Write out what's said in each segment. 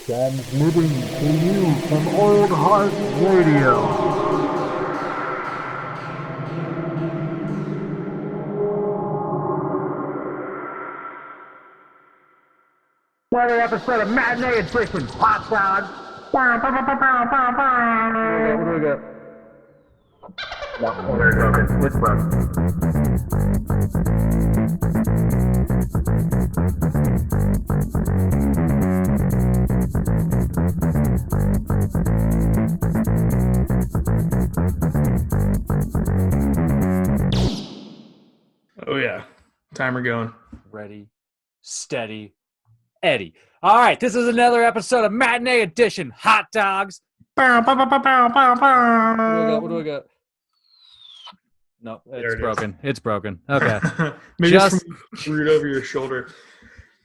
Transmitting to you from Old Heart Radio. Another episode of Matinee Edition, hot dog. What do we got? No, it's broken. It's broken. Oh yeah, timer going. Ready, steady, Eddie. All right, this is another episode of Matinee Edition, hot dogs. What do I got? No, it's broken. It's broken. Okay. Maybe just root over your shoulder.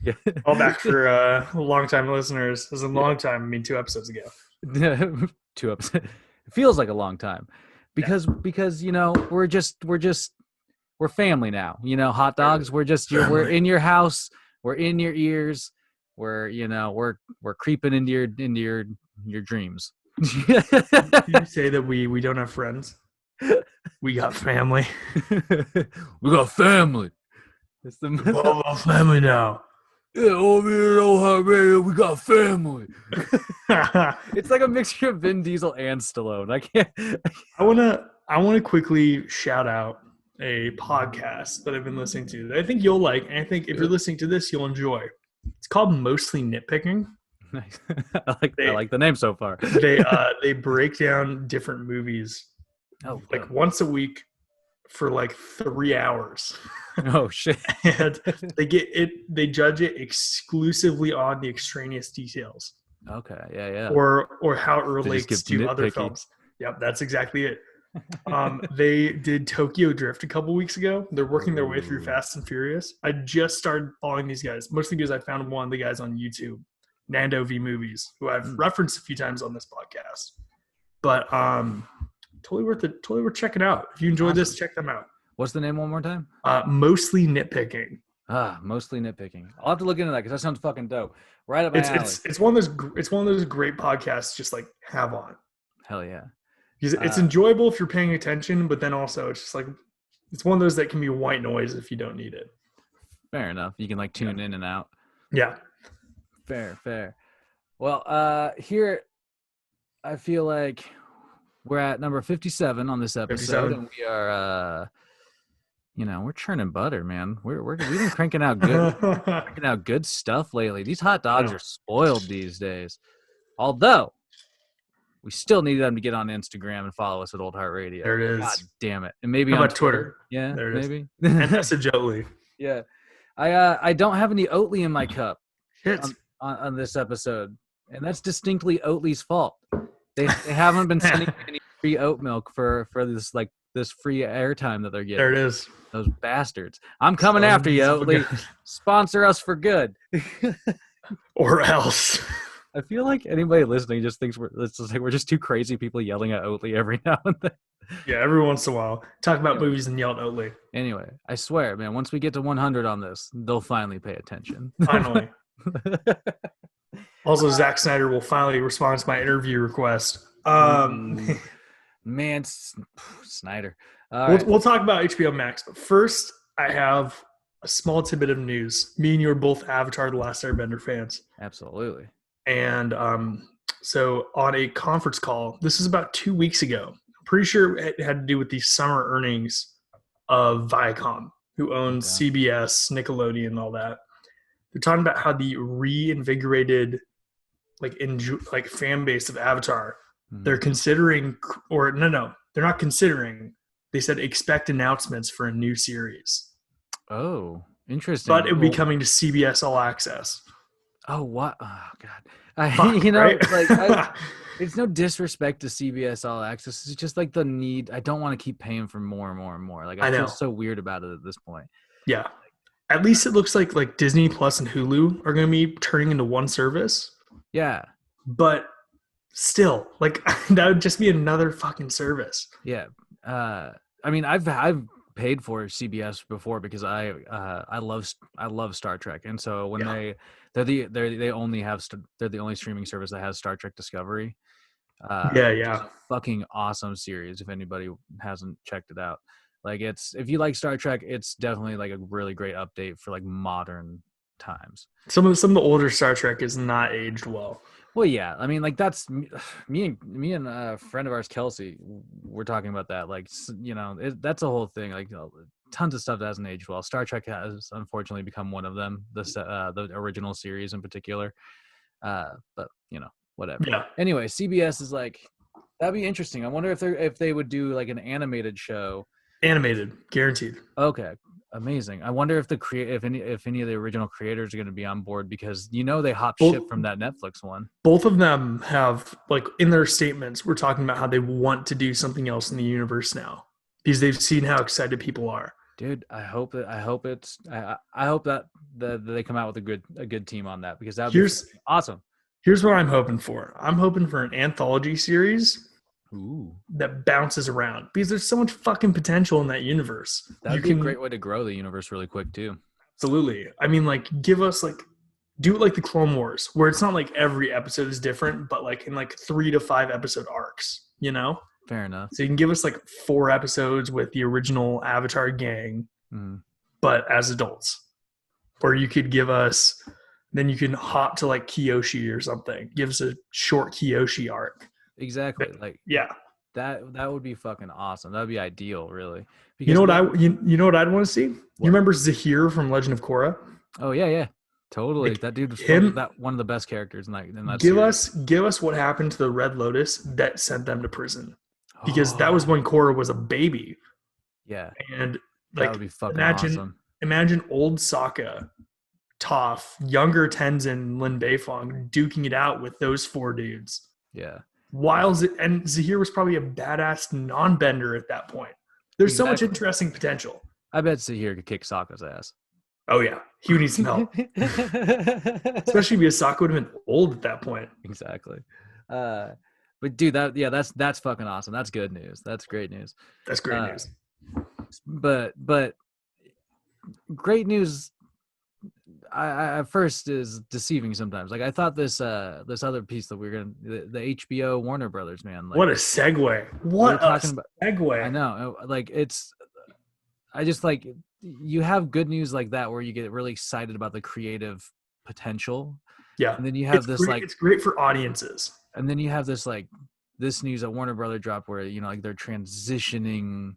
Yeah. All back for long-time listeners. This is a long time. I mean, 2 episodes ago. 2 episodes. It feels like a long time because you know we're family now. You know, hot dogs. We're in your house. We're in your ears. We're creeping into your dreams. Did you say that we don't have friends? We got family. We got family. It's We all got family now. Yeah, over here at Old Heart Radio, we got family. It's like a mixture of Vin Diesel and Stallone. I can't. I wanna quickly shout out a podcast that I've been listening to that I think you'll like, and I think if you're listening to this, you'll enjoy. It's called Mostly Nitpicking. Nice. I like the name so far. They break down different movies like once a week for like 3 hours. Oh shit. And they judge it exclusively on the extraneous details. Okay, yeah. Or how it relates to other nitpicky. films. Yep, that's exactly it. They did Tokyo Drift a couple weeks ago. They're working their way through Fast and Furious. I just started following these guys, mostly because I found one of the guys on YouTube, Nando V Movies, who I've referenced a few times on this podcast. But totally worth checking out. If you enjoyed this, check them out. What's the name one more time? Mostly Nitpicking. Mostly Nitpicking. I'll have to look into that because that sounds fucking dope. Right up my alley. It's one of those great podcasts just like have on. Hell yeah. Because it's enjoyable if you're paying attention, but then also it's just like it's one of those that can be white noise if you don't need it. Fair enough. You can like tune in and out. Yeah. Fair. Well, here I feel like we're at number 57 on this episode, 57. And we are we're churning butter, man. We've been cranking out good stuff lately. These hot dogs are spoiled these days. Although we still need them to get on Instagram and follow us at Old Heart Radio. There it is. God damn it. And maybe How on about Twitter? Yeah, there it maybe. Is. And message Oatly. Yeah. I don't have any Oatly in my cup on this episode. And that's distinctly Oatly's fault. They haven't been sending me any free oat milk for this free airtime that they're getting. There it is. Those bastards. I'm coming after you, Oatly. Sponsor us for good. Or else. I feel like anybody listening just thinks we're just two crazy people yelling at Oatly every now and then. Yeah, every once in a while. Talk about movies and yell at Oatly. Anyway, I swear, man, once we get to 100 on this, they'll finally pay attention. Finally. Also, Zack Snyder will finally respond to my interview request. Man, Snyder. We'll talk about HBOmax, but first I have a small tidbit of news. Me and you are both Avatar: The Last Airbender fans. Absolutely. And so on a conference call, this is about 2 weeks ago. I'm pretty sure it had to do with the summer earnings of Viacom, who owns CBS, Nickelodeon, and all that. They're talking about how the reinvigorated fan base of Avatar, they're considering, or no, they're not considering. They said expect announcements for a new series. Oh, interesting. But it would be coming to CBS All Access. Oh, what? Oh, God. Right? It's no disrespect to CBS All Access. It's just like the need. I don't want to keep paying for more and more and more. Like I feel so weird about it at this point. Yeah. At least it looks like Disney Plus and Hulu are going to be turning into one service. Yeah. But still, like that would just be another fucking service. Yeah. I mean, I've paid for CBS before because I love Star Trek, and so when they're the only streaming service that has Star Trek Discovery. Which is a fucking awesome series. If anybody hasn't checked it out, like if you like Star Trek, it's definitely like a really great update for like modern times. Some of the older Star Trek is not aged well. Well, yeah, I mean, like that's me and a friend of ours, Kelsey. We're talking about that. Like, that's a whole thing. Like, tons of stuff that hasn't aged well. Star Trek has unfortunately become one of them. The original series in particular. But whatever. Yeah. Anyway, CBS is like, that'd be interesting. I wonder if they would do like an animated show. Animated, guaranteed. Okay. Amazing. I wonder if if any of the original creators are going to be on board, because they hop ship from that Netflix one. Both of them have, like, in their statements, we're talking about how they want to do something else in the universe now because they've seen how excited people are. Dude, I hope that they come out with a good team on that, because that would be awesome. Here's what I'm hoping for. I'm hoping for an anthology series. Ooh. That bounces around, because there's so much fucking potential in that universe. That'd be a great way to grow the universe really quick too. Absolutely. I mean, like, give us do it like the Clone Wars, where it's not like every episode is different, but like in like 3 to 5 episode arcs, Fair enough. So you can give us like 4 episodes with the original Avatar gang, but as adults. Or you could give us, then you can hop to like Kyoshi or something. Give us a short Kyoshi arc. Exactly. That would be fucking awesome. That would be ideal, really. Because you know what I'd want to see? What? You remember Zahir from Legend of Korra? Oh yeah. Totally. Like, that dude was one of the best characters in that give us what happened to the Red Lotus that sent them to prison. Because that was when Korra was a baby. Yeah. And that would be fucking awesome. Imagine old Sokka, Toph, younger Tenzin, Lin Beifong duking it out with those 4 dudes. Yeah. And Zahir was probably a badass non-bender at that point. There's so much interesting potential. I bet Zahir could kick Sokka's ass. Oh yeah, he would need some help, especially because Sokka would have been old at that point. Exactly. But dude, that's fucking awesome. That's good news. That's great news. That's great news. But great news. I at first is deceiving sometimes. Like, I thought this other piece that the HBO Warner Brothers, man. Like, what a segue! What a segue! I know. Like, I just like, you have good news like that where you get really excited about the creative potential. Yeah. And then you have it's great for audiences. And then you have this news that Warner Brothers dropped where like they're transitioning.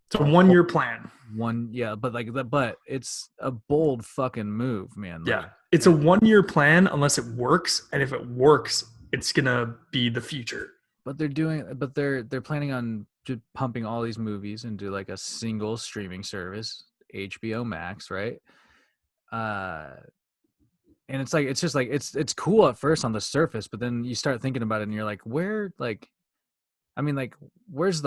It's a 1-year plan. But it's a bold fucking move, man. Yeah. It's a 1-year plan unless it works. And if it works, it's going to be the future. But they're planning on just pumping all these movies into like a single streaming service, HBOmax, right? And it's cool at first on the surface, but then you start thinking about it and you're like, where's the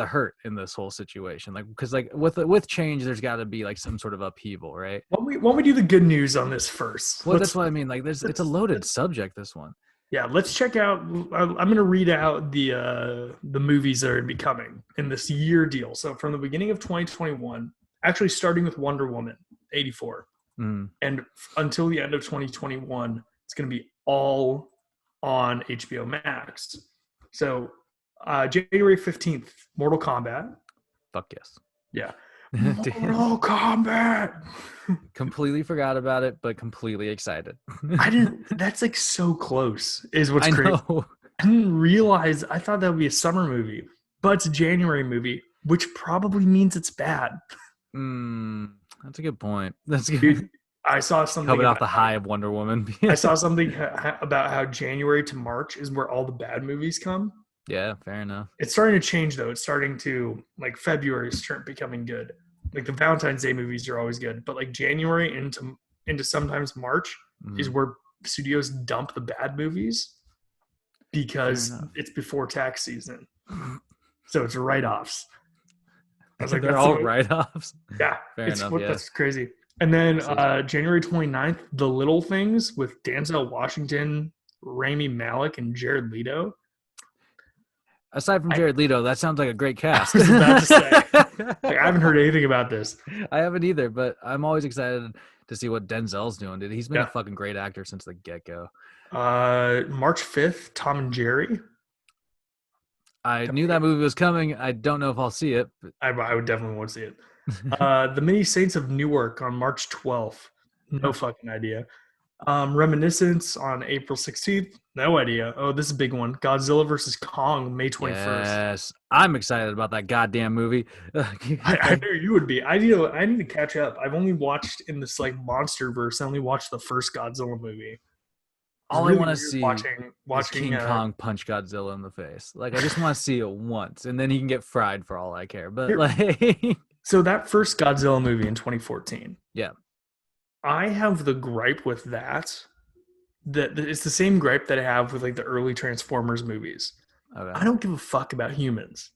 hurt in this whole situation? Like, because like with change, there's got to be like some sort of upheaval, right? Why don't we do the good news on this first? Well, that's what I mean. Like, it's a loaded subject, this one. Yeah, let's check out. I'm going to read out the movies that are coming in this year deal. So from the beginning of 2021, actually starting with Wonder Woman 84, and until the end of 2021, it's going to be all on HBO Max. So January 15th, Mortal Kombat. Fuck yes. Yeah. Mortal Kombat. Completely forgot about it, but completely excited. That's like so close is what's crazy. Know. I didn't realize, I thought that would be a summer movie, but it's a January movie, which probably means it's bad. That's a good point. That's good. Dude, I saw something coming off the high of Wonder Woman. I saw something about how January to March is where all the bad movies come. Yeah, fair enough. It's starting to change though. It's starting to, like, February is becoming good. Like the Valentine's Day movies are always good, but like January into sometimes March is where studios dump the bad movies because it's before tax season. So it's write-offs. I was like, they're all write-offs. Yeah, fair enough. Yeah. That's crazy. And then January 29th, The Little Things with Denzel Washington, Rami Malek, and Jared Leto. Aside from Jared Leto, that sounds like a great cast. I was about to say, like, I haven't heard anything about this. I haven't either, but I'm always excited to see what Denzel's doing, dude. He's been a Yeah. fucking great actor since the get-go. March 5th, Tom and Jerry. I knew that movie was coming. I don't know if I'll see it. But I would definitely want to see it. The Many Saints of Newark on March 12th. No fucking idea. Reminiscence on April 16th. No idea. Oh, this is a big one. Godzilla versus Kong, May 21st. Yes, I'm excited about that goddamn movie. I knew you would be. I need to catch up. I've only watched in this like MonsterVerse. I only watched the first Godzilla movie. All I want to see watching is King Kong punch Godzilla in the face. Like, I just want to see it once, and then he can get fried for all I care. But like, so that first Godzilla movie in 2014. Yeah. I have the gripe with that it's the same gripe that I have with like the early Transformers movies. Okay. I don't give a fuck about humans.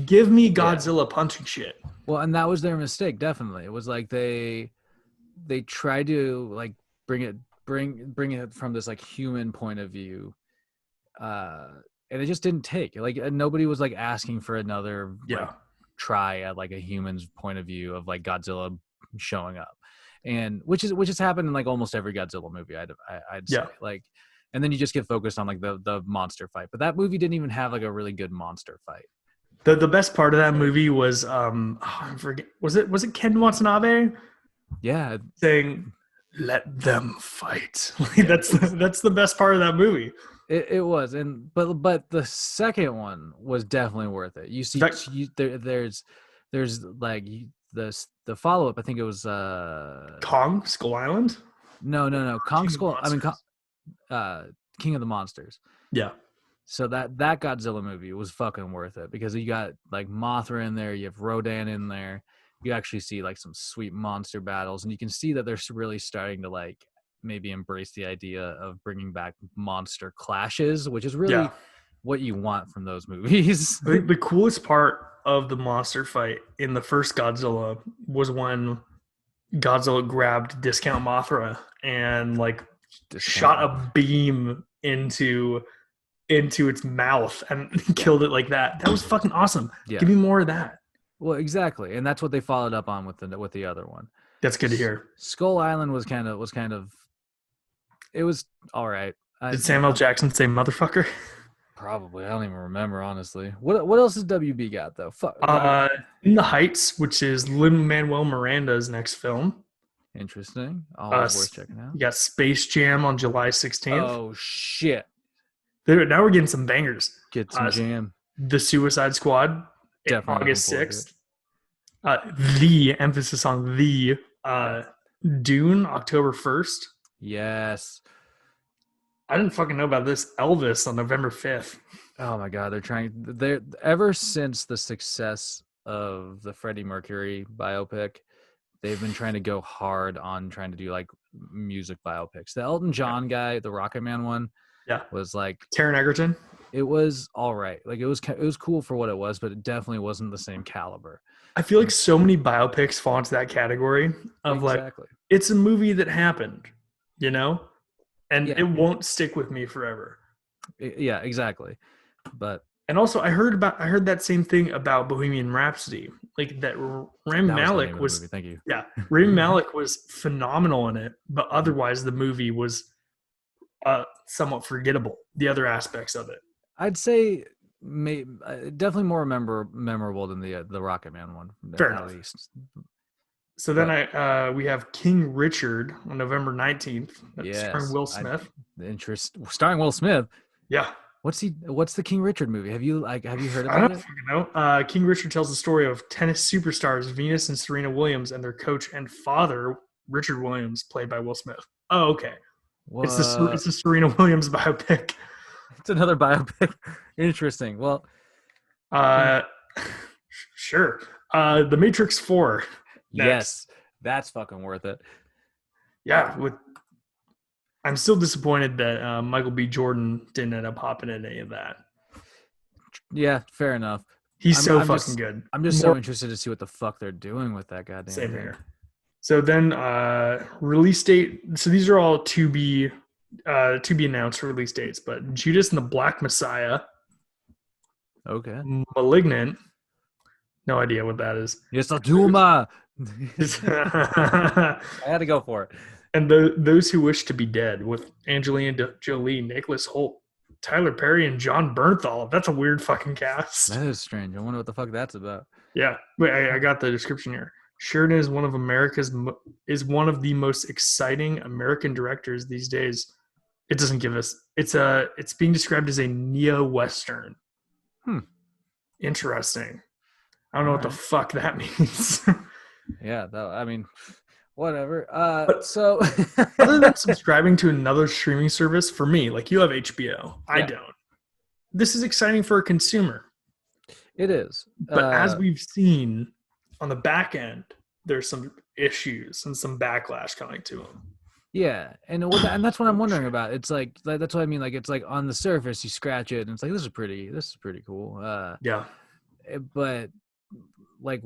Give me Godzilla punching shit. Well, and that was their mistake. Definitely, it was like they tried to like bring it from this like human point of view, and it just didn't take. Like, nobody was like asking for another like, try at like a human's point of view of like Godzilla showing up, and which has happened in like almost every Godzilla movie. I'd say like, and then you just get focused on like the monster fight. But that movie didn't even have like a really good monster fight. The best part of that movie was I forget, was it Ken Watanabe? Yeah, saying, "Let them fight." That's the best part of that movie. It was, and but the second one was definitely worth it. You see, there's like the follow up. I think it was Kong Skull Island. No, Kong Skull. I mean, King of the Monsters. Yeah. So that Godzilla movie was fucking worth it because you got like Mothra in there, you have Rodan in there. You actually see like some sweet monster battles, and you can see that they're really starting to like maybe embrace the idea of bringing back monster clashes, which is really what you want from those movies. The coolest part of the monster fight in the first Godzilla was when Godzilla grabbed Discount Mothra and like shot a beam into its mouth and killed it like that. That was fucking awesome. Yeah. Give me more of that. Well, exactly, and that's what they followed up on with the other one. That's good to hear. Skull Island was kind of it was all right. Did Samuel Jackson say motherfucker? Probably. I don't even remember, honestly. What else has WB got though? Fuck. In the Heights, which is Lin-Manuel Miranda's next film. Interesting. Always worth checking out. You got Space Jam on July 16th. Oh shit! Now we're getting some bangers. Get some jam. The Suicide Squad. Definitely August 6th. The emphasis on the Dune, October 1st. Yes. I didn't fucking know about this. Elvis on November 5th. Oh my god, they're ever since the success of the Freddie Mercury biopic, they've been trying to go hard on trying to do like music biopics. The Elton John guy, the Rocket Man one, was like Taron Egerton. It was all right. Like it was cool for what it was, but it definitely wasn't the same caliber. I feel like so many biopics fall into that category of like, it's a movie that happened, you know, and it won't stick with me forever. Yeah, exactly. And also I heard that same thing about Bohemian Rhapsody, like that Rami Malek was thank you. Yeah. Rami Malek was phenomenal in it, but otherwise the movie was somewhat forgettable, the other aspects of it. I'd say definitely more memorable than the Rocket Man one. Fair enough. Least. So then we have King Richard on November 19th. Starring Will Smith. Starring Will Smith. Yeah. What's the King Richard movie? Have you heard about it? I don't fucking know. King Richard tells the story of tennis superstars Venus and Serena Williams and their coach and father, Richard Williams, played by Will Smith. Oh, okay. What? It's the Serena Williams biopic. It's another biopic. Interesting. Well, sure. The Matrix 4. Yes, that's fucking worth it. Yeah, I'm still disappointed that Michael B. Jordan didn't end up hopping in any of that. Yeah, fair enough. He's fucking good. I'm just so interested to see what the fuck they're doing with that goddamn Same thing. here. So then release date. So these are all to be announced release dates. But Judas and the Black Messiah Okay. Malignant. No idea what that is. Yes, Duma. I had to go for it. And Those Who Wish to Be Dead with Angelina Jolie, Nicholas Hoult, Tyler Perry, and John Bernthal. That's a weird fucking cast. That is strange. I wonder what the fuck that's about. Yeah, wait, I got the description here. Sheridan is one of the most exciting American directors these days. It doesn't give us. It's being described as a neo-western. Interesting. I don't know what the fuck that means. Yeah, I mean, whatever. So other than subscribing to another streaming service, for me, like you have HBO, I don't. This is exciting for a consumer. It is. But as we've seen on the back end, there's some issues and some backlash coming to them. Yeah, and that's what I'm wondering about. It's like that's what I mean. Like it's like on the surface, you scratch it, and it's like this is pretty cool. But like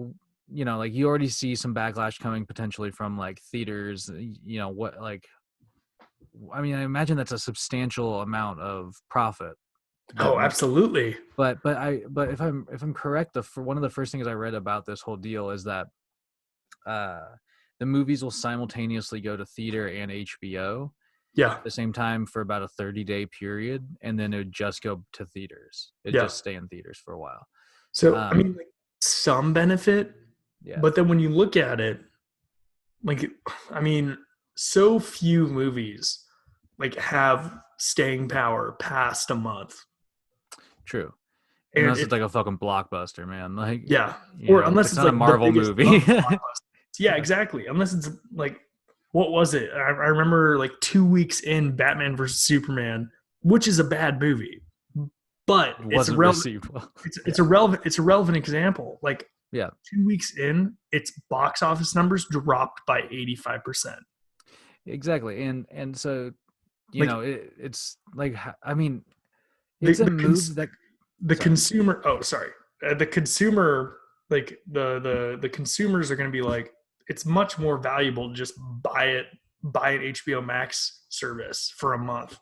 like you already see some backlash coming potentially from like theaters. What like, I mean, I imagine that's a substantial amount of profit. Oh, absolutely. But if I'm correct, one of the first things I read about this whole deal is that the movies will simultaneously go to theater and HBO at the same time for about a 30-day period, and then it would just go to theaters. It'd just stay in theaters for a while. So I mean, like, some benefit, but then when you look at it, like, I mean, so few movies like have staying power past a month. True. Unless it's like a fucking blockbuster, man. Like, or unless it's not like a Marvel movie. Yeah, exactly. Unless it's like, what was it? I remember like 2 weeks in Batman versus Superman, which is a bad movie, but it's a relevant example. Like, 2 weeks in, its box office numbers dropped by 85%. Exactly, and so it's like, I mean, it's a move that the consumer. Oh, sorry, the consumer. Like the consumers are going to be like, it's much more valuable to just buy an HBOmax service for a month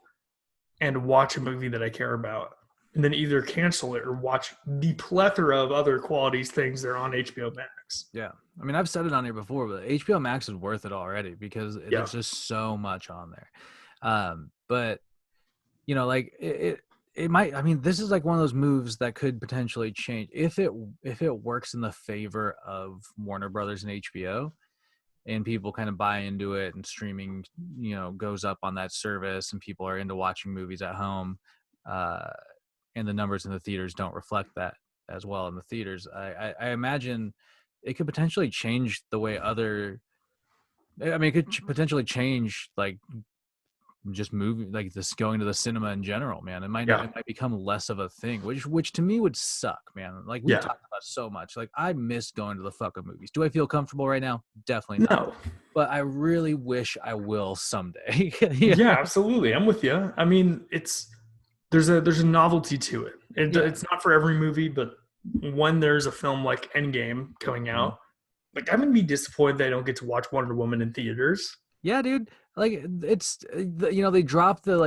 and watch a movie that I care about, and then either cancel it or watch the plethora of other qualities things that are on HBO Max. Yeah. I mean, I've said it on here before, but HBO Max is worth it already because there's just so much on there. But like it might, I mean, this is like one of those moves that could potentially change if it works in the favor of Warner Brothers and HBO, and people kind of buy into it, and streaming, goes up on that service, and people are into watching movies at home, and the numbers in the theaters don't reflect that as well in the theaters. I imagine it could potentially change the way it could potentially change like just moving, like this, going to the cinema in general, man. It might become less of a thing, which to me would suck, man. Like we talked about so much. Like I miss going to the fucking movies. Do I feel comfortable right now? Definitely not. No. But I really wish I will someday. Yeah, absolutely. I'm with you. I mean, there's a novelty to it. It's not for every movie, but when there's a film like Endgame coming out, like I'm gonna be disappointed that I don't get to watch Wonder Woman in theaters. Yeah, dude. Like it's they dropped that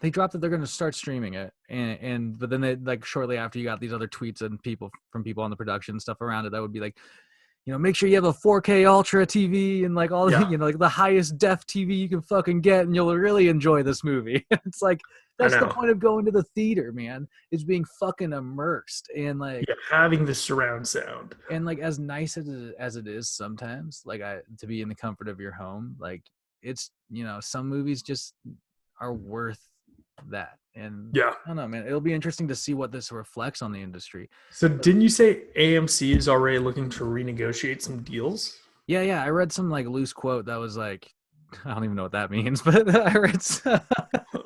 they're going to start streaming it, but then they, like, shortly after, you got these other tweets and from people on the production stuff around it that would be like, make sure you have a 4K Ultra TV and like all the, like the highest def TV you can fucking get, and you'll really enjoy this movie. It's like, that's the point of going to the theater, man, is being fucking immersed and like having the surround sound. And like, as nice as it is sometimes, like to be in the comfort of your home, like it's, some movies just are worth that. And I don't know, man, it'll be interesting to see what this reflects on the industry. So didn't you say AMC is already looking to renegotiate some deals? Yeah. I read some like loose quote that was like, I don't even know what that means, but I read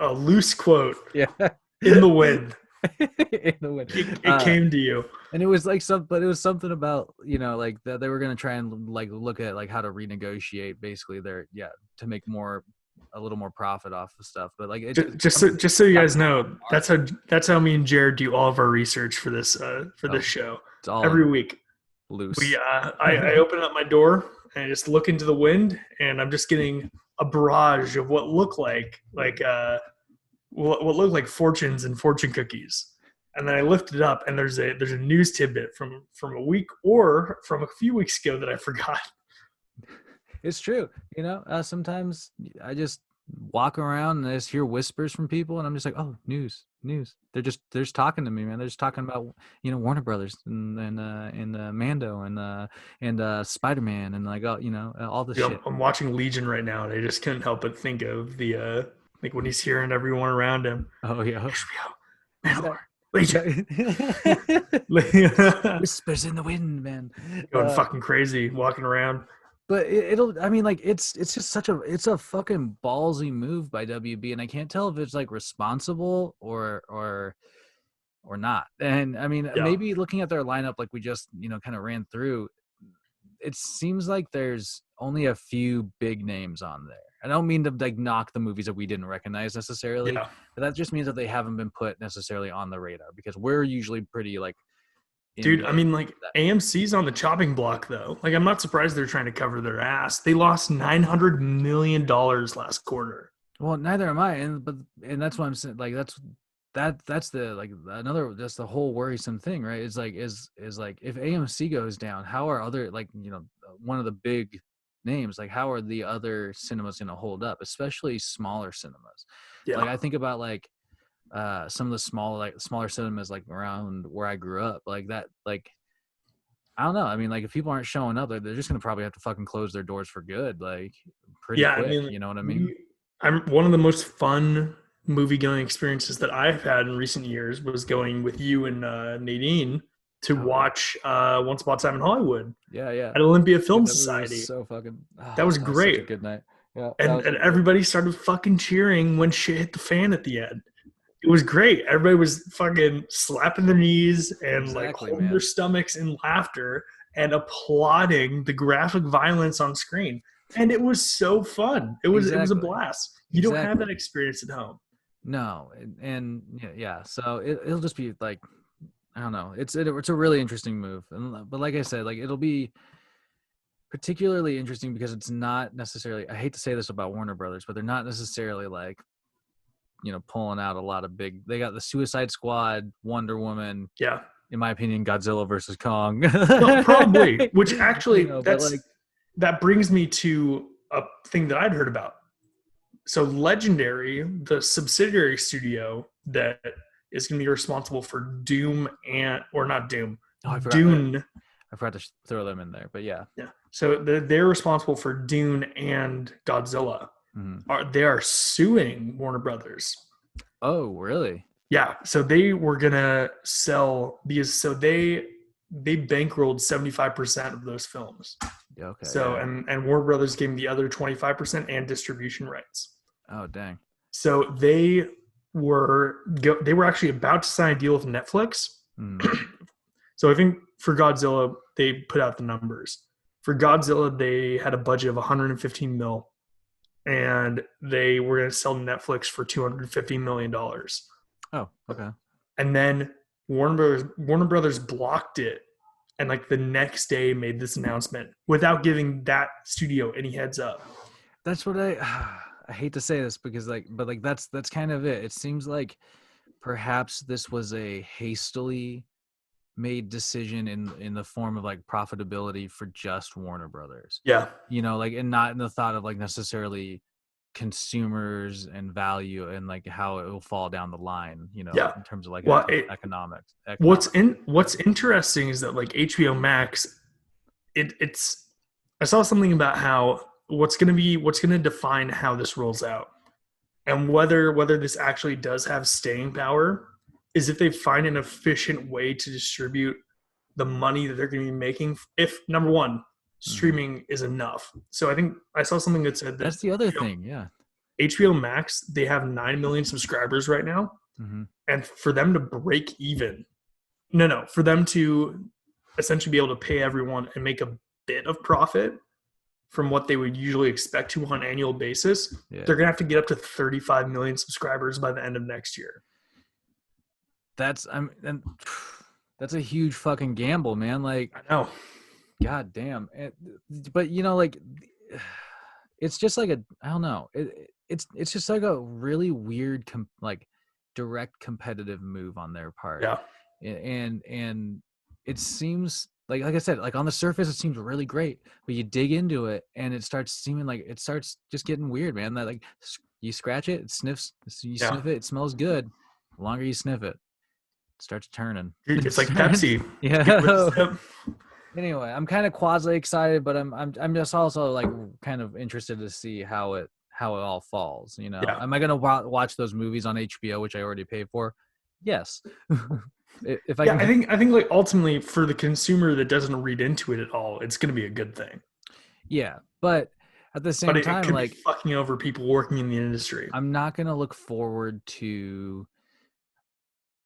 a loose quote. Yeah. In the wind. In the wind. It came to you. And it was like but it was something about, like that they were going to try and like look at like how to renegotiate basically to make a little more profit off of stuff. But like just so you guys know, that's how me and Jared do all of our research for this this show. It's all every week. Loose. I open up my door and I just look into the wind, and I'm just getting a barrage of what look like fortunes and fortune cookies And then I lift it up, and there's a news tidbit from a week or from a few weeks ago that I forgot. It's true. Sometimes I just walk around and I just hear whispers from people, and I'm just like, oh, news. They're just talking to me, man. They're just talking about Warner Brothers and Mando and Spider-Man and like all the shit. I'm watching Legion right now, and I just couldn't help but think of the like when he's hearing everyone around him. Oh yeah. HBO, Mandalorian, Legion. Whispers in the wind, man. Going fucking crazy, walking around. But it's just it's a fucking ballsy move by WB, and I can't tell if it's like responsible or not. And I mean, maybe looking at their lineup, like we just kind of ran through, it seems like there's only a few big names on there. I don't mean to like knock the movies that we didn't recognize necessarily, but that just means that they haven't been put necessarily on the radar, because we're usually pretty like. Dude, I mean, like AMC's on the chopping block, though. Like, I'm not surprised they're trying to cover their ass. They lost $900 million last quarter. Well, neither am I, and that's what I'm saying. Like, that's the whole worrisome thing, right? It's like is like if AMC goes down, how are other one of the big names, like how are the other cinemas going to hold up, especially smaller cinemas? Yeah. Like I think about like. Some of the smaller cinemas like around where I grew up, like that, like I don't know. I mean, like if people aren't showing up, they're just gonna probably have to fucking close their doors for good, like pretty quick. I mean, you know what I mean? I'm one of the most fun movie going experiences that I've had in recent years was going with you and Nadine to watch Once Upon a Time in Hollywood. Yeah. At Olympia Film Society. So fucking. That was great. Such a good night. Yeah. And everybody started fucking cheering when shit hit the fan at the end. It was great. Everybody was fucking slapping their knees and like holding their stomachs in laughter and applauding the graphic violence on screen. And it was so fun. It was a blast. You don't have that experience at home. No, and yeah. So it'll just be like, I don't know. It's a really interesting move, but like I said, like it'll be particularly interesting because it's not necessarily. I hate to say this about Warner Brothers, but they're not necessarily like. Pulling out a lot of big. They got the Suicide Squad, Wonder Woman. Yeah. In my opinion, Godzilla versus Kong. No, probably. Which actually, that brings me to a thing that I'd heard about. So Legendary, the subsidiary studio that is going to be responsible for Doom Dune. I forgot to throw them in there, but yeah. Yeah. So they're responsible for Dune and Godzilla. Mm-hmm. They are suing Warner Brothers. Oh, really? Yeah. So they were gonna sell these. So they bankrolled 75% of those films. Yeah, okay. So and Warner Brothers gave them the other 25% and distribution rights. Oh, dang. So they were actually about to sign a deal with Netflix. So I think for Godzilla they put out the numbers. For Godzilla they had a budget of 115 mil. And they were going to sell Netflix for $250 million. Oh, okay. And then Warner Brothers blocked it, and like the next day made this announcement without giving that studio any heads up. That's what I hate to say this because that's kind of it. It seems like perhaps this was a hastily made decision in the form of like profitability for just Warner Brothers. Yeah. And not in the thought of like necessarily consumers and value and like how it will fall down the line, in terms of like economics. What's interesting is that like HBOmax, it's I saw something about how what's going to define how this rolls out and whether this actually does have staying power is if they find an efficient way to distribute the money that they're going to be making. If number one, streaming is enough. So I think I saw something that said that's the other thing. Yeah. HBOmax, they have 9 million subscribers right now. Mm-hmm. And for them to break even, for them to essentially be able to pay everyone and make a bit of profit from what they would usually expect to on an annual basis, they're going to have to get up to 35 million subscribers by the end of next year. That's a huge fucking gamble, man. Like I know. God damn. But like it's just like I don't know. It's just like a really weird direct competitive move on their part. Yeah. And it seems like I said, like on the surface it seems really great, but you dig into it and it starts seeming like it starts just getting weird, man. That like you scratch it, it sniffs, you sniff it, it smells good. The longer you sniff it, it starts turning. Dude, it's like Pepsi. Yeah. Anyway, I'm kind of quasi excited, but I'm just also like kind of interested to see how it all falls. You know, am I gonna watch those movies on HBO, which I already paid for? Yes. If I I think like ultimately for the consumer that doesn't read into it at all, it's gonna be a good thing. Yeah, but at the same time, it could like be fucking over people working in the industry. I'm not gonna look forward to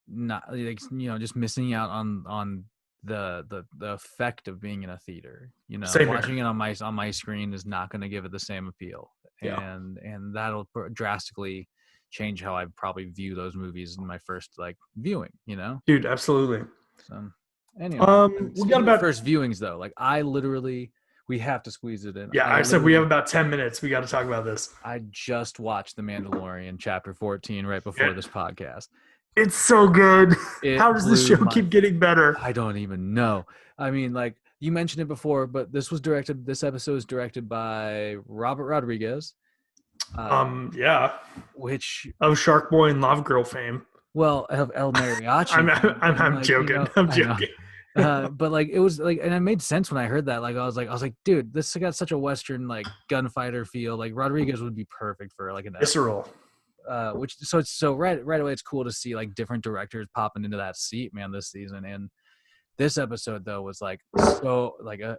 not like just missing out on the effect of being in a theater. You know, Same watching here. it on my screen is not going to give it the same appeal, and that'll drastically change how I probably view those movies in my first like viewing. You know, dude, absolutely. So anyway, we got about first viewings though. Like we have to squeeze it in. Yeah, I said we have about 10 minutes. We got to talk about this. I just watched The Mandalorian Chapter 14 right before this podcast. It's so good. How does this show keep getting better? I don't even know. I mean, like you mentioned it before, but this episode was directed by Robert Rodriguez. Which of Shark Boy and Lava Girl fame. Well, of El Mariachi. I'm joking. I'm joking. But like it was like, and it made sense when I heard that. Like I was like, dude, this got such a Western like gunfighter feel. Like Rodriguez would be perfect for like an visceral. Right away it's cool to see like different directors popping into that seat, man, this season. And this episode though was like so like I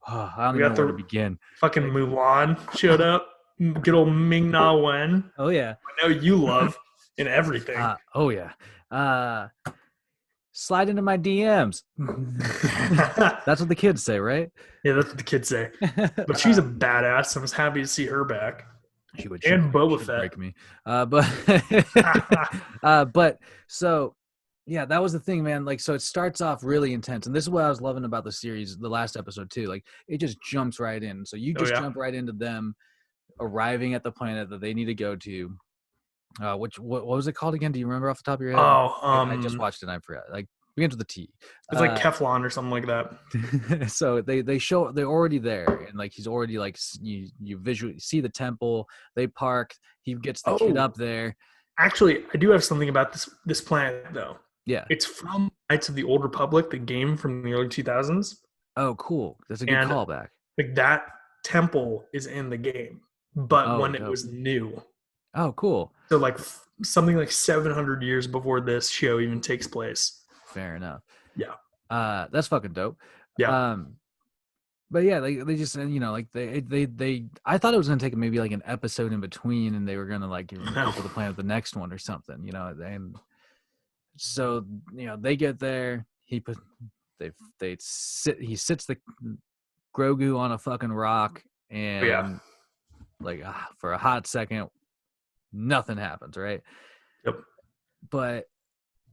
don't even know where to begin. Fucking Mulan showed up. Good old Ming Na Wen. Oh yeah, I know you love in everything. Oh yeah. Slide into my DMs. That's what the kids say, right? Yeah, that's what the kids say. But she's a badass. I was happy to see her back. She would Boba Fett break me. But so yeah, that was the thing, man. Like, so it starts off really intense, and this is what I was loving about the series, the last episode too. Like, it just jumps right in. So you just jump right into them arriving at the planet that they need to go to. What was it called again? Do you remember off the top of your head? I just watched it and I forgot. Like, begins with a T. It's like Keflon or something like that. So they show they're already there, and like he's already like you visually see the temple. They park. He gets the kid up there. Actually, I do have something about this planet though. Yeah, it's from Knights of the Old Republic, the game from the early 2000s. Oh, cool! That's a good callback. Like that temple is in the game, but when it was new. Oh, cool. So like something like 700 years before this show even takes place. Fair enough. Yeah. That's fucking dope. Yeah. But yeah, they just, like they I thought it was going to take maybe like an episode in between, and they were going to like go to the planet the next one or something, and so, they get there, he sits the Grogu on a fucking rock, and for a hot second, nothing happens, right? Yep. But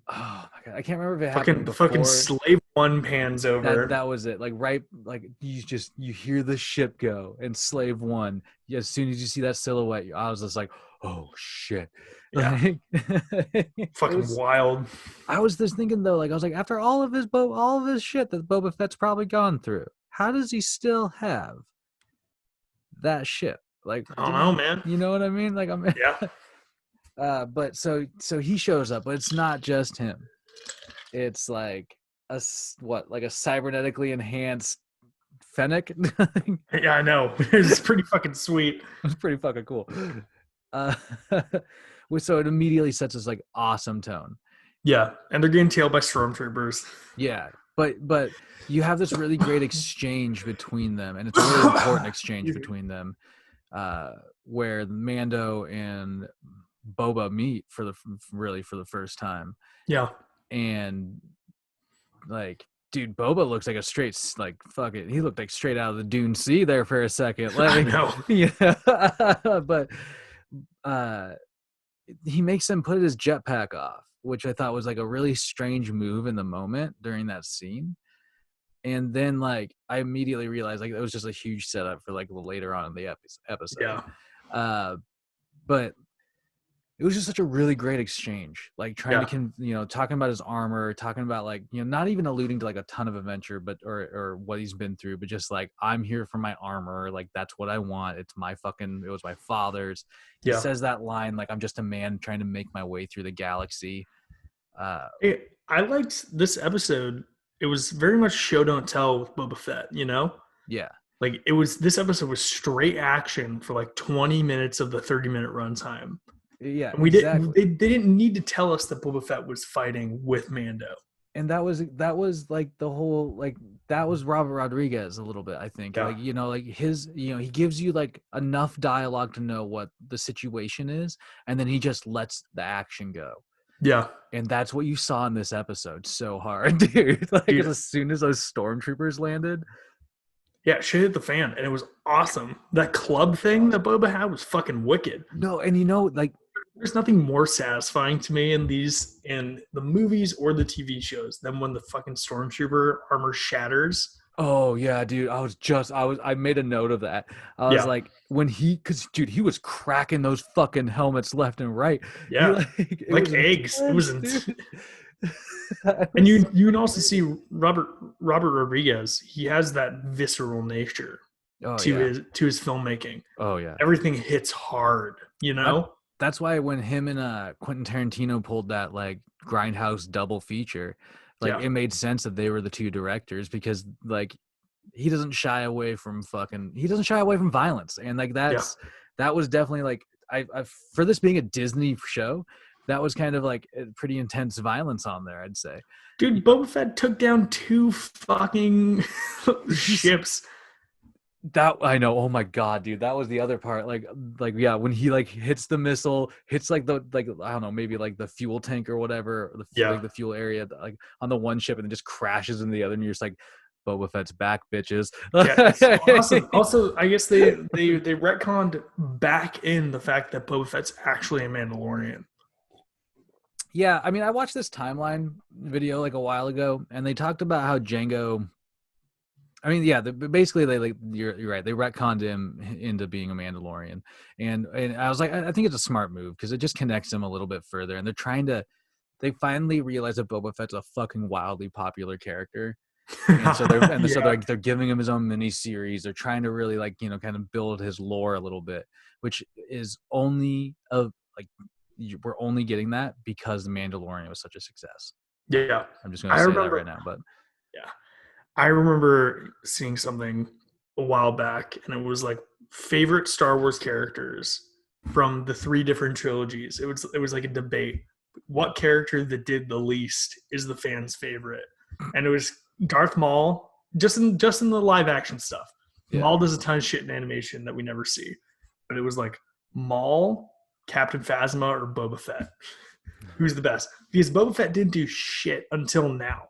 oh my god, I can't remember if it happened before. Fucking Slave One pans over. That was it. Like like you hear the ship go, and Slave One. As soon as you see that silhouette, I was just like, oh shit. Yeah. Fucking wild. I was just thinking though, like I was like, after all of his shit that Boba Fett's probably gone through, how does he still have that ship? Like, I don't know, man. You know what I mean? Like, but so he shows up, but it's not just him. It's like a cybernetically enhanced Fennec. Yeah, I know. It's pretty fucking sweet. It's pretty fucking cool. So it immediately sets this like awesome tone. Yeah, and they're getting tailed by stormtroopers. Yeah, but you have this really great exchange between them, and it's a really important exchange between them. Where Mando and Boba meet for the first time. Yeah. And like, dude, Boba looks like a straight, like, fuck it. He looked like straight out of the Dune Sea there for a second. Like, I know. Yeah. But he makes him put his jetpack off, which I thought was like a really strange move in the moment during that scene. And then, like, I immediately realized, like, it was just a huge setup for, like, later on in the episode. Yeah. But it was just such a really great exchange, like trying Yeah. to talking about his armor, talking about like not even alluding to like a ton of adventure, but or what he's been through, but just like, I'm here for my armor, like that's what I want, it was my father's. He Yeah. says that line like, I'm just a man trying to make my way through the galaxy. I liked this episode. It was very much show don't tell with Boba Fett, you know? Yeah, Like this episode was straight action for like 20 minutes of the 30-minute runtime. yeah, And exactly. they didn't need to tell us that Boba Fett was fighting with Mando. And that was like the whole, like that was Robert Rodriguez a little bit, I think. Yeah. Like like his he gives you like enough dialogue to know what the situation is, and then he just lets the action go. Yeah. And that's what you saw in this episode so hard, dude. Like, Dude. as soon as those stormtroopers landed, Yeah, shit hit the fan, and it was awesome. That club thing that Boba had was fucking wicked. no, and like, There's nothing more satisfying to me in the movies or the TV shows than when the fucking stormtrooper armor shatters. oh yeah, dude, I made a note of that. I was Yeah. like, because dude, he was cracking those fucking helmets left and right. Yeah, it like was eggs. It was intense, dude. and you can also see Robert Rodriguez. He has that visceral nature to his filmmaking. Oh yeah, Everything hits hard, you know. that's why when him and Quentin Tarantino pulled that like Grindhouse double feature, like Yeah. it made sense that they were the two directors, because like he doesn't shy away from violence, and like that was definitely like I for this being a Disney show, that was kind of like a pretty intense violence on there, I'd say. Dude, Boba Fett took down 2 fucking ships. That I know. Oh my god, dude, that was the other part. Like yeah, when he like hits the missile, hits like the I don't know, maybe like the fuel tank or whatever, like the fuel area, like on the one ship, and then just crashes in the other, and you're just like, Boba Fett's back, bitches. Yeah, it's awesome. Also, I guess they retconned back in the fact that Boba Fett's actually a Mandalorian. Yeah, I mean, I watched this timeline video like a while ago, and they talked about how Django. I mean, yeah, basically they like you're right. They retconned him into being a Mandalorian, and I was like, I think it's a smart move because it just connects him a little bit further. And they finally realize that Boba Fett's a fucking wildly popular character, and so they're giving him his own mini series. They're trying to really like kind of build his lore a little bit, which is only we're only getting that because The Mandalorian was such a success. Yeah, I'm just going to say that right now, but yeah. I remember seeing something a while back, and it was like favorite Star Wars characters from the 3 different trilogies. It was like a debate. What character that did the least is the fans' favorite? And it was Darth Maul, just in the live action stuff. Yeah. Maul does a ton of shit in animation that we never see. But it was like Maul, Captain Phasma, or Boba Fett. Who's the best? Because Boba Fett didn't do shit until now.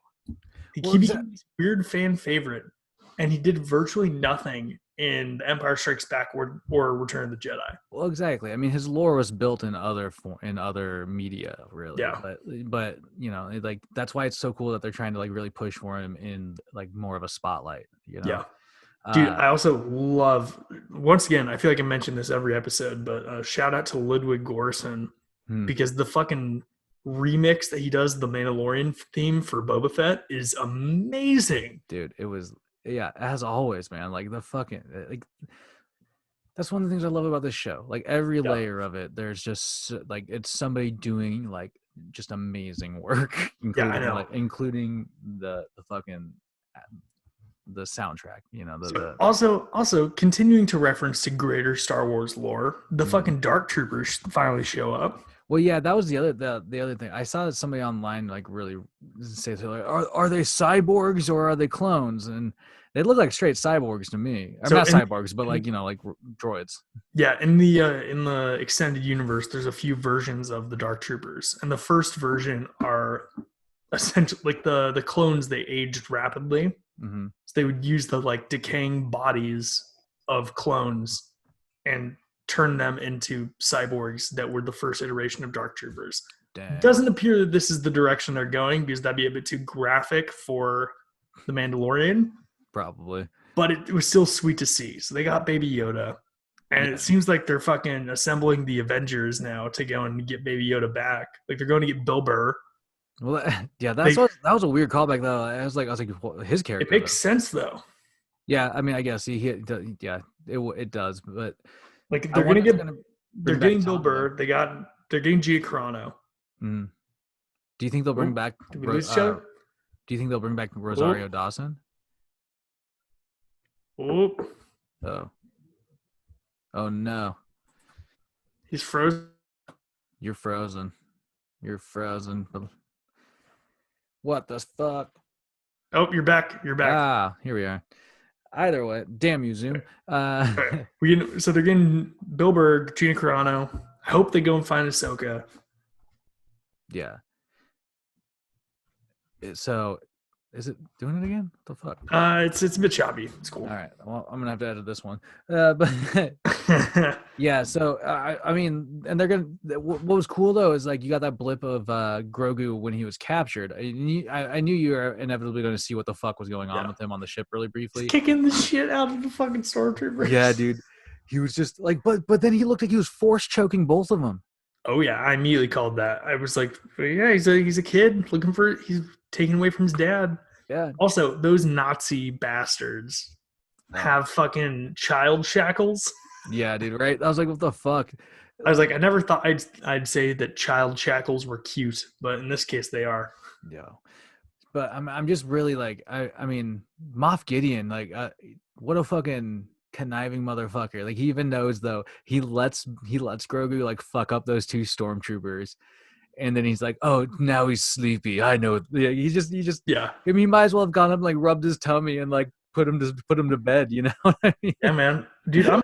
He became this weird fan favorite, and he did virtually nothing in The Empire Strikes Back or Return of the Jedi. Well, exactly. I mean, his lore was built in other media, really. Yeah. But like that's why it's so cool that they're trying to like really push for him in like more of a spotlight. Yeah. Dude, I also love. Once again, I feel like I mentioned this every episode, but shout out to Ludwig Göransson because the fucking remix that he does the Mandalorian theme for Boba Fett is amazing. Dude, it was as always, man. Like the fucking like that's one of the things I love about this show. Like every layer of it, there's just like it's somebody doing like just amazing work, including the fucking the soundtrack, also continuing to reference to greater Star Wars lore, the fucking Dark Troopers finally show up. Well, yeah, that was the other thing. I saw that somebody online like really say, like, are they cyborgs or are they clones? And they look like straight cyborgs to me. Not cyborgs, but like like droids. Yeah, in the extended universe, there's a few versions of the Dark Troopers, and the first version are essentially like the clones. They aged rapidly, so they would use the like decaying bodies of clones and turn them into cyborgs that were the first iteration of Dark Troopers. It doesn't appear that this is the direction they're going because that'd be a bit too graphic for The Mandalorian. Probably. But it was still sweet to see. So they got Baby Yoda. And Yeah. it seems like they're fucking assembling the Avengers now to go and get Baby Yoda back. Like they're going to get Bill Burr. Well, yeah, They, that was a weird callback though. I was like, well, his character. it makes though. sense though. Yeah, I mean, I guess yeah, it does, but Like they're getting Bill Tom, Burr. They're getting Gia Carano. Mm. Do you think they'll bring back? Did we lose each other? Do you think they'll bring back Rosario Dawson? Oh, oh no, he's frozen. you're frozen. You're frozen. What the fuck? Oh, you're back. You're back. Ah, here we are. Either way, damn you, Zoom. Okay. So they're getting Bill Burr, Gina Carano. I hope they go and find Ahsoka. Yeah. So, is it doing it again? What the fuck? It's a bit choppy. It's cool. All right. Well, I'm gonna have to edit this one. But yeah. So I mean, and they're gonna. What was cool though is like you got that blip of Grogu when he was captured. I knew you were inevitably going to see what the fuck was going on with him on the ship really briefly. He's kicking the shit out of the fucking stormtroopers. Yeah, dude. He was just like, but then he looked like he was force choking both of them. Oh yeah, I immediately called that. I was like, yeah, he's a kid he's taken away from his dad. Yeah. Also, those Nazi bastards have fucking child shackles. Yeah, dude. Right. I was like, what the fuck? I was like, I never thought I'd say that child shackles were cute, but in this case, they are. Yeah. But I'm just really like, I mean, Moff Gideon, like, what a fucking conniving motherfucker. Like he even knows though he lets Grogu like fuck up those two stormtroopers, and then he's like, oh, now he's sleepy. I know. Yeah, he just yeah. I mean, he might as well have gone up and like rubbed his tummy and like put him to bed. You know what I mean? Yeah, man, dude. I'm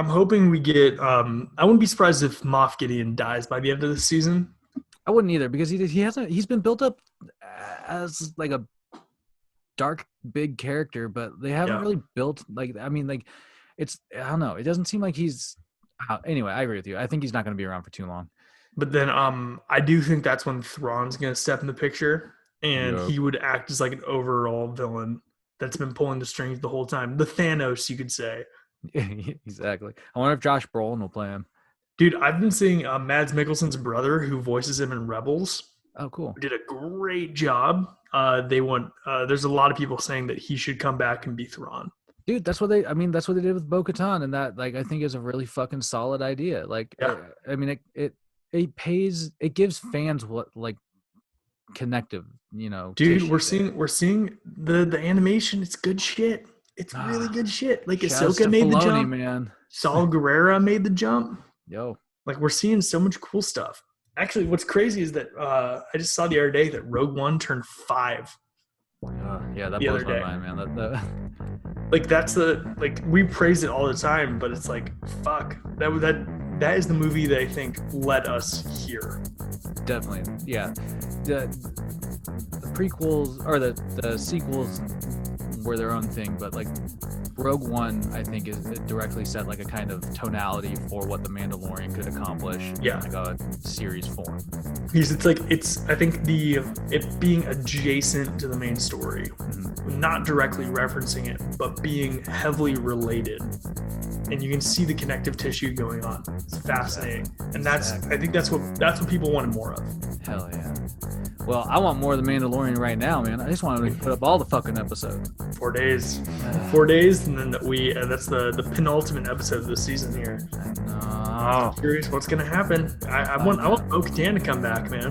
hoping we get. I wouldn't be surprised if Moff Gideon dies by the end of the season. I wouldn't either because he's been built up as like a dark big character, but they haven't really built like, I mean, like it's, I don't know, it doesn't seem like he's anyway. I agree with you. I think he's not going to be around for too long. But then I do think that's when Thrawn's going to step in the picture, and he would act as like an overall villain that's been pulling the strings the whole time. The Thanos, you could say. Exactly. I wonder if Josh Brolin will play him. Dude, I've been seeing Mads Mikkelsen's brother, who voices him in Rebels. Oh, cool. Did a great job. There's a lot of people saying that he should come back and be Thrawn. Dude, that's what they did with Bo-Katan, and that, like, I think is a really fucking solid idea. Like, I mean, it gives fans what, like, connective, you know. Dude, we're seeing the animation. It's good shit. It's really good shit. Like Ahsoka made the jump. Man. Saul Guerrero made the jump. Yo. Like we're seeing so much cool stuff. Actually, what's crazy is that I just saw the other day that Rogue One turned 5. Yeah, that blows my mind, man. Like that's we praise it all the time, but it's like fuck. That is the movie that I think led us here. Definitely, yeah. The prequels or the sequels were their own thing, but like Rogue One, I think, it directly set like a kind of tonality for what the Mandalorian could accomplish in like a series form. Because I think it being adjacent to the main story, not directly referencing it, but being heavily related, and you can see the connective tissue going on. It's fascinating, and I think that's what people wanted more of. Hell yeah. Well, I want more of the Mandalorian right now, man. I just want to put up all the fucking episodes. 4 days. 4 days, and then that's the penultimate episode of the season here. No. I'm curious what's gonna happen. I want Bo-Katan to come back, man.